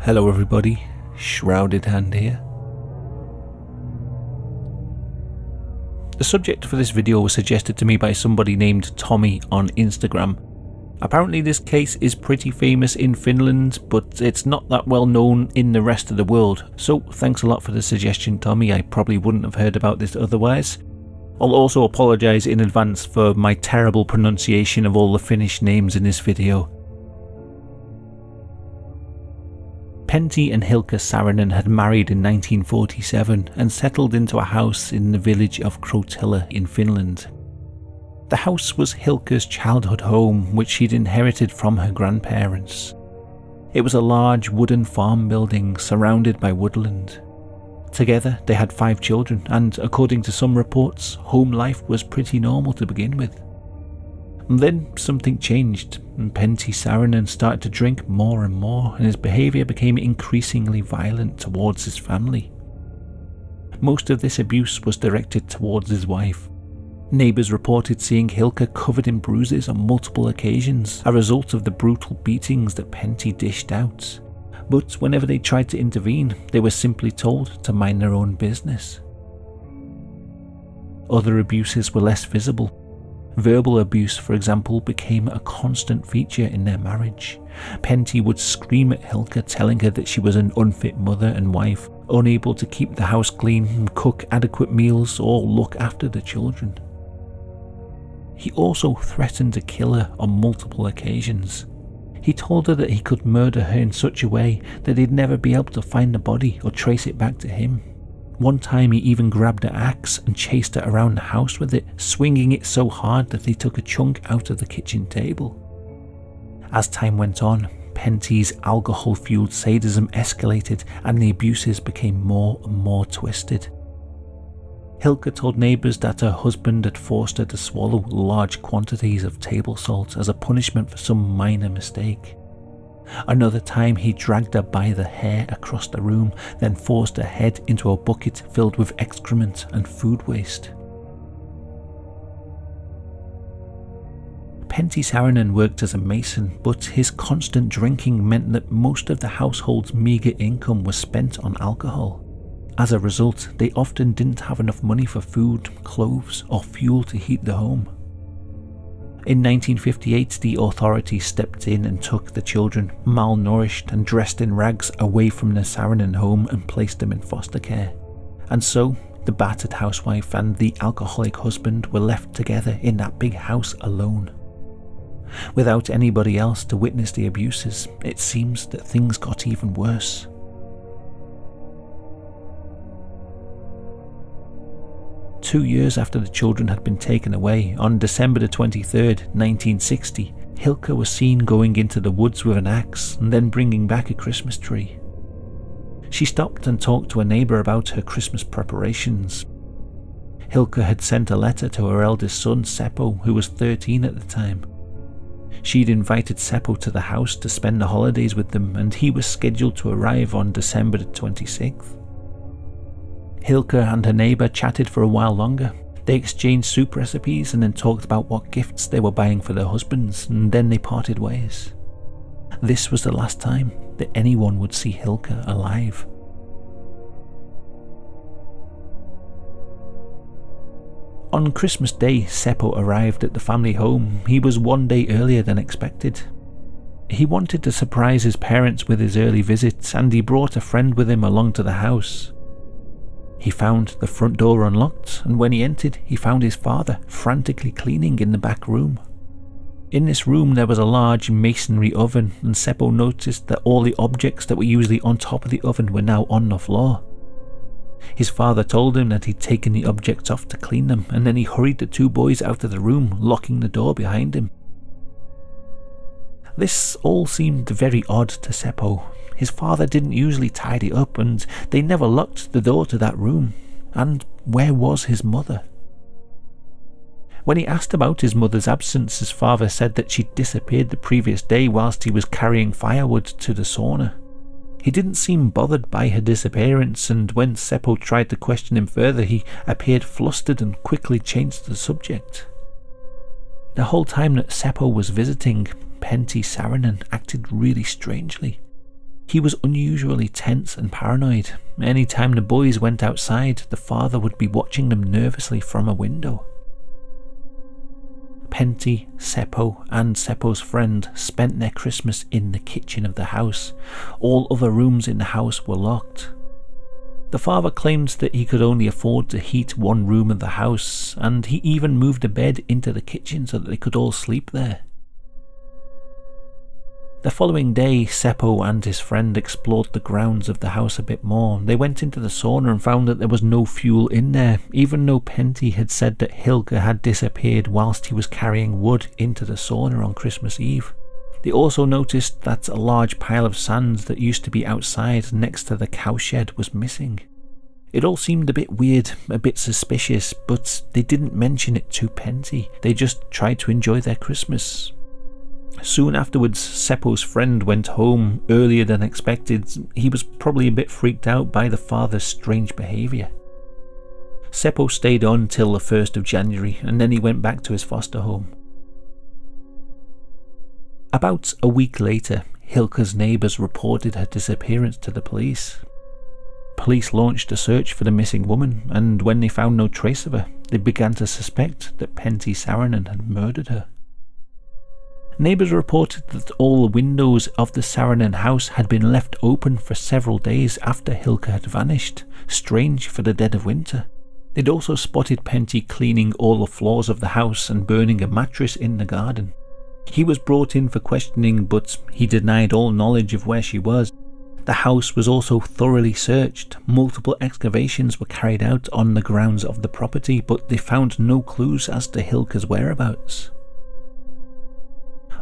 Hello everybody, Shrouded Hand here. The subject for this video was suggested to me by somebody named Tommy on Instagram. Apparently this case is pretty famous in Finland, but it's not that well known in the rest of the world, so thanks a lot for the suggestion, Tommy. I probably wouldn't have heard about this otherwise. I'll also apologise in advance for my terrible pronunciation of all the Finnish names in this video. Pentti and Hilkka Saarinen had married in 1947 and settled into a house in the village of Krotila in Finland. The house was Hilkka's childhood home, which she'd inherited from her grandparents. It was a large wooden farm building surrounded by woodland. Together they had 5 children, and according to some reports, home life was pretty normal to begin with. And then something changed, and Pentti Saarinen started to drink more and more, and his behaviour became increasingly violent towards his family. Most of this abuse was directed towards his wife. Neighbours reported seeing Hilkka covered in bruises on multiple occasions, a result of the brutal beatings that Pentti dished out. But whenever they tried to intervene, they were simply told to mind their own business. Other abuses were less visible. Verbal abuse, for example, became a constant feature in their marriage. Pentti would scream at Hilkka, telling her that she was an unfit mother and wife, unable to keep the house clean, cook adequate meals, or look after the children. He also threatened to kill her on multiple occasions. He told her that he could murder her in such a way that he'd never be able to find the body or trace it back to him. One time he even grabbed an axe and chased her around the house with it, swinging it so hard that he took a chunk out of the kitchen table. As time went on, Pentti's alcohol-fueled sadism escalated and the abuses became more and more twisted. Hilkka told neighbours that her husband had forced her to swallow large quantities of table salt as a punishment for some minor mistake. Another time he dragged her by the hair across the room, then forced her head into a bucket filled with excrement and food waste. Pentti Saarinen worked as a mason, but his constant drinking meant that most of the household's meagre income was spent on alcohol. As a result, they often didn't have enough money for food, clothes, or fuel to heat the home. In 1958, the authorities stepped in and took the children, malnourished and dressed in rags, away from the Saarinen home and placed them in foster care. And so, the battered housewife and the alcoholic husband were left together in that big house alone. Without anybody else to witness the abuses, it seems that things got even worse. Two years after the children had been taken away, on December the 23rd, 1960, Hilkka was seen going into the woods with an axe and then bringing back a Christmas tree. She stopped and talked to a neighbour about her Christmas preparations. Hilkka had sent a letter to her eldest son, Seppo, who was 13 at the time. She'd invited Seppo to the house to spend the holidays with them, and he was scheduled to arrive on December the 26th. Hilkka and her neighbour chatted for a while longer. They exchanged soup recipes and then talked about what gifts they were buying for their husbands, and then they parted ways. This was the last time that anyone would see Hilkka alive. On Christmas Day, Seppo arrived at the family home. He was one day earlier than expected. He wanted to surprise his parents with his early visit, and he brought a friend with him along to the house. He found the front door unlocked, and when he entered, he found his father frantically cleaning in the back room. In this room there was a large masonry oven, and Seppo noticed that all the objects that were usually on top of the oven were now on the floor. His father told him that he'd taken the objects off to clean them, and then he hurried the 2 boys out of the room, locking the door behind him. This all seemed very odd to Seppo. His father didn't usually tidy up, and they never locked the door to that room. And where was his mother? When he asked about his mother's absence, his father said that she'd disappeared the previous day whilst he was carrying firewood to the sauna. He didn't seem bothered by her disappearance, and when Seppo tried to question him further, he appeared flustered and quickly changed the subject. The whole time that Seppo was visiting, Pentti Saarinen acted really strangely. He was unusually tense and paranoid. Any time the boys went outside, the father would be watching them nervously from a window. Pentti, Seppo and Seppo's friend spent their Christmas in the kitchen of the house. All other rooms in the house were locked. The father claimed that he could only afford to heat one room of the house, and he even moved a bed into the kitchen so that they could all sleep there. The following day, Seppo and his friend explored the grounds of the house a bit more. They went into the sauna and found that there was no fuel in there, even though Pentti had said that Hilkka had disappeared whilst he was carrying wood into the sauna on Christmas Eve. They also noticed that a large pile of sand that used to be outside next to the cowshed was missing. It all seemed a bit weird, a bit suspicious, but they didn't mention it to Pentti. They just tried to enjoy their Christmas. Soon afterwards, Seppo's friend went home earlier than expected. He was probably a bit freaked out by the father's strange behaviour. Seppo stayed on till the 1st of January and then he went back to his foster home. About a week later, Hilkka's neighbours reported her disappearance to the police. Police launched a search for the missing woman, and when they found no trace of her, they began to suspect that Pentti Saarinen had murdered her. Neighbours reported that all the windows of the Saarinen house had been left open for several days after Hilkka had vanished, strange for the dead of winter. They'd also spotted Pentti cleaning all the floors of the house and burning a mattress in the garden. He was brought in for questioning, but he denied all knowledge of where she was. The house was also thoroughly searched. Multiple excavations were carried out on the grounds of the property, but they found no clues as to Hilkka's whereabouts.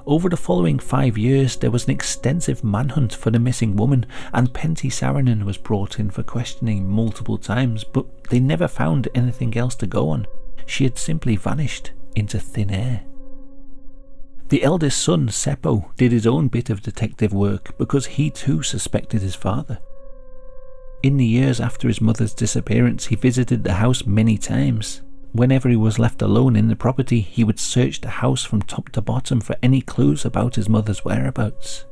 Over the following 5 years, there was an extensive manhunt for the missing woman, and Pentti Saarinen was brought in for questioning multiple times, but they never found anything else to go on. She had simply vanished into thin air. The eldest son, Seppo, did his own bit of detective work because he too suspected his father. In the years after his mother's disappearance, he visited the house many times. Whenever he was left alone in the property, he would search the house from top to bottom for any clues about his mother's whereabouts.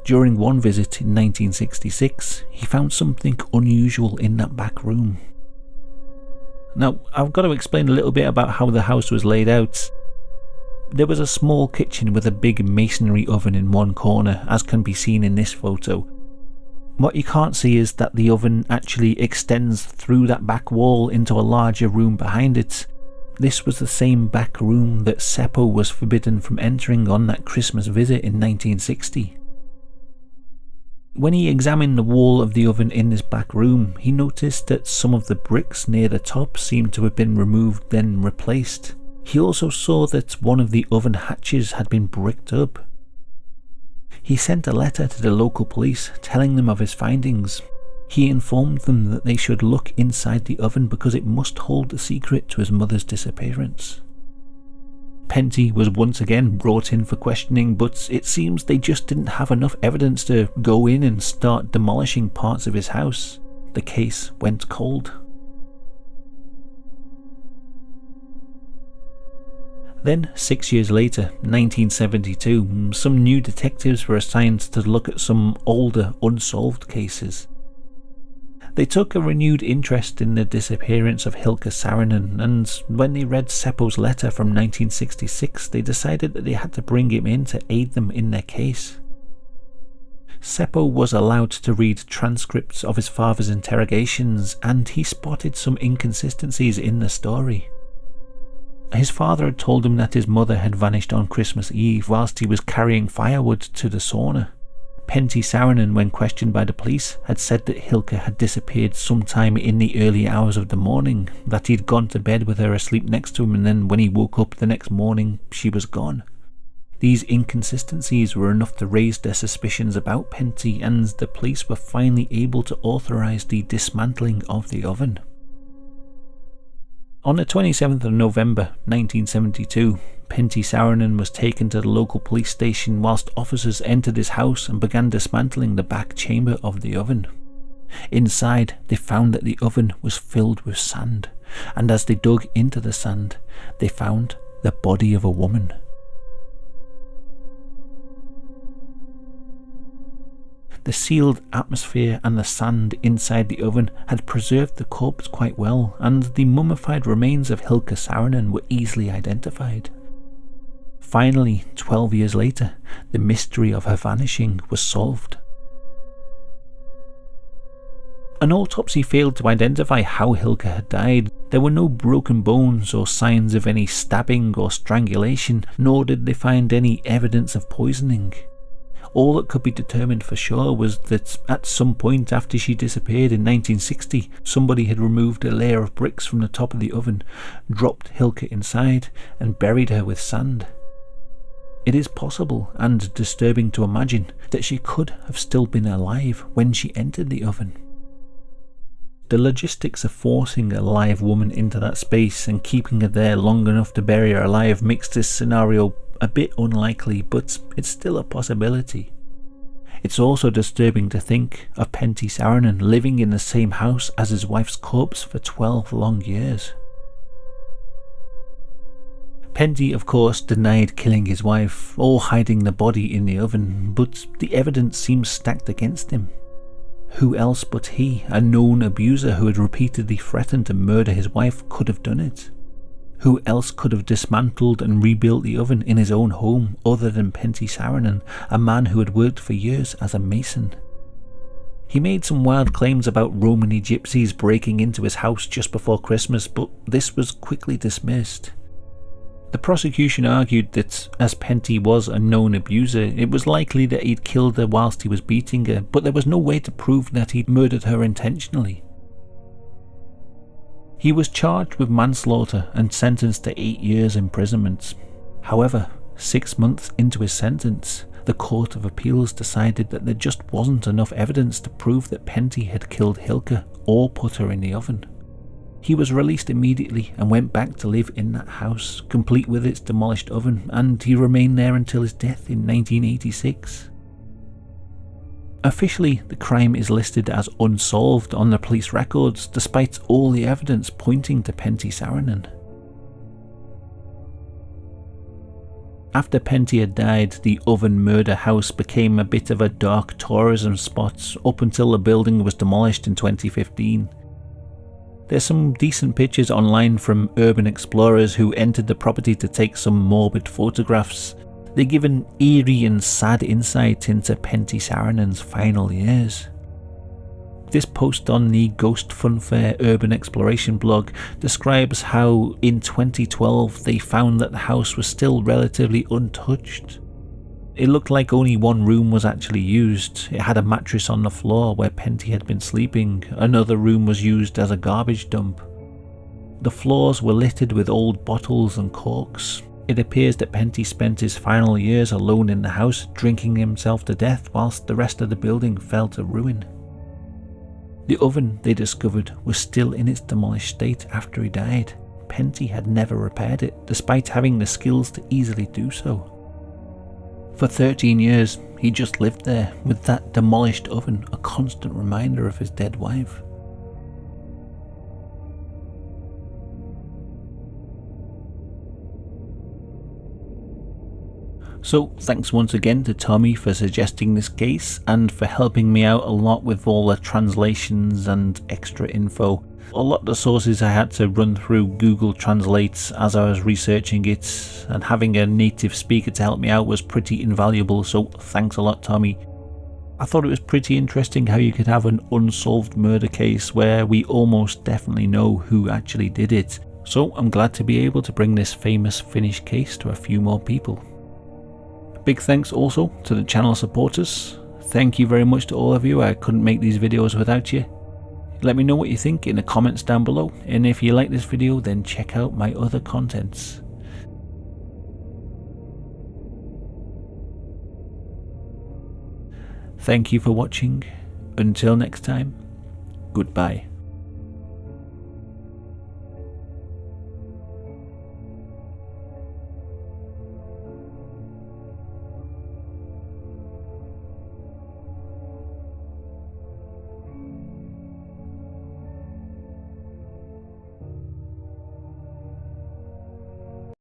During one visit in 1966, he found something unusual in that back room. Now, I've got to explain a little bit about how the house was laid out. There was a small kitchen with a big masonry oven in one corner, as can be seen in this photo. What you can't see is that the oven actually extends through that back wall into a larger room behind it. This was the same back room that Seppo was forbidden from entering on that Christmas visit in 1960. When he examined the wall of the oven in this back room, he noticed that some of the bricks near the top seemed to have been removed then replaced. He also saw that one of the oven hatches had been bricked up. He sent a letter to the local police telling them of his findings. He informed them that they should look inside the oven because it must hold the secret to his mother's disappearance. Pentti was once again brought in for questioning, but it seems they just didn't have enough evidence to go in and start demolishing parts of his house. The case went cold. Then, 6 years later, 1972, some new detectives were assigned to look at some older, unsolved cases. They took a renewed interest in the disappearance of Hilkka Saarinen, and when they read Seppo's letter from 1966, they decided that they had to bring him in to aid them in their case. Seppo was allowed to read transcripts of his father's interrogations, and he spotted some inconsistencies in the story. His father had told him that his mother had vanished on Christmas Eve whilst he was carrying firewood to the sauna. Pentti Saarinen, when questioned by the police, had said that Hilkka had disappeared sometime in the early hours of the morning, that he'd gone to bed with her asleep next to him, and then when he woke up the next morning, she was gone. These inconsistencies were enough to raise their suspicions about Pentti, and the police were finally able to authorise the dismantling of the oven. On the 27th of November 1972, Pentti Saarinen was taken to the local police station whilst officers entered his house and began dismantling the back chamber of the oven. Inside, they found that the oven was filled with sand, and as they dug into the sand, they found the body of a woman. The sealed atmosphere and the sand inside the oven had preserved the corpse quite well, and the mummified remains of Hilkka Saarinen were easily identified. Finally, 12 years later, the mystery of her vanishing was solved. An autopsy failed to identify how Hilkka had died. There were no broken bones or signs of any stabbing or strangulation, nor did they find any evidence of poisoning. All that could be determined for sure was that at some point after she disappeared in 1960, somebody had removed a layer of bricks from the top of the oven, dropped Hilkka inside, and buried her with sand. It is possible, and disturbing to imagine, that she could have still been alive when she entered the oven. The logistics of forcing a live woman into that space and keeping her there long enough to bury her alive makes this scenario a bit unlikely, but it's still a possibility. It's also disturbing to think of Pentti Saarinen living in the same house as his wife's corpse for 12 long years. Pentti, of course, denied killing his wife or hiding the body in the oven, but the evidence seems stacked against him. Who else but he, a known abuser who had repeatedly threatened to murder his wife, could have done it? Who else could have dismantled and rebuilt the oven in his own home other than Pentti Saarinen, a man who had worked for years as a mason? He made some wild claims about Romani gypsies breaking into his house just before Christmas, but this was quickly dismissed. The prosecution argued that, as Pentti was a known abuser, it was likely that he'd killed her whilst he was beating her, but there was no way to prove that he'd murdered her intentionally. He was charged with manslaughter and sentenced to 8 years imprisonment. However, 6 months into his sentence, the Court of Appeals decided that there just wasn't enough evidence to prove that Pentti had killed Hilkka or put her in the oven. He was released immediately and went back to live in that house, complete with its demolished oven, and he remained there until his death in 1986. Officially, the crime is listed as unsolved on the police records, despite all the evidence pointing to Pentti Saarinen. After Pentti had died, the oven murder house became a bit of a dark tourism spot up until the building was demolished in 2015. There's some decent pictures online from urban explorers who entered the property to take some morbid photographs. They give an eerie and sad insight into Pentti Saarinen's final years. This post on the Ghost Funfair Urban Exploration blog describes how in 2012 they found that the house was still relatively untouched. It looked like only one room was actually used. It had a mattress on the floor where Pentti had been sleeping. Another room was used as a garbage dump. The floors were littered with old bottles and corks. It appears that Pentti spent his final years alone in the house, drinking himself to death whilst the rest of the building fell to ruin. The oven, they discovered, was still in its demolished state after he died. Pentti had never repaired it, despite having the skills to easily do so. For 13 years, he just lived there, with that demolished oven a constant reminder of his dead wife. So thanks once again to Tommy for suggesting this case and for helping me out a lot with all the translations and extra info. A lot of the sources I had to run through Google Translate as I was researching it, and having a native speaker to help me out was pretty invaluable, so thanks a lot, Tommy. I thought it was pretty interesting how you could have an unsolved murder case where we almost definitely know who actually did it, so I'm glad to be able to bring this famous Finnish case to a few more people. Big thanks also to the channel supporters. Thank you very much to all of you. I couldn't make these videos without you. Let me know what you think in the comments down below, and if you like this video then check out my other contents. Thank you for watching. Until next time, goodbye.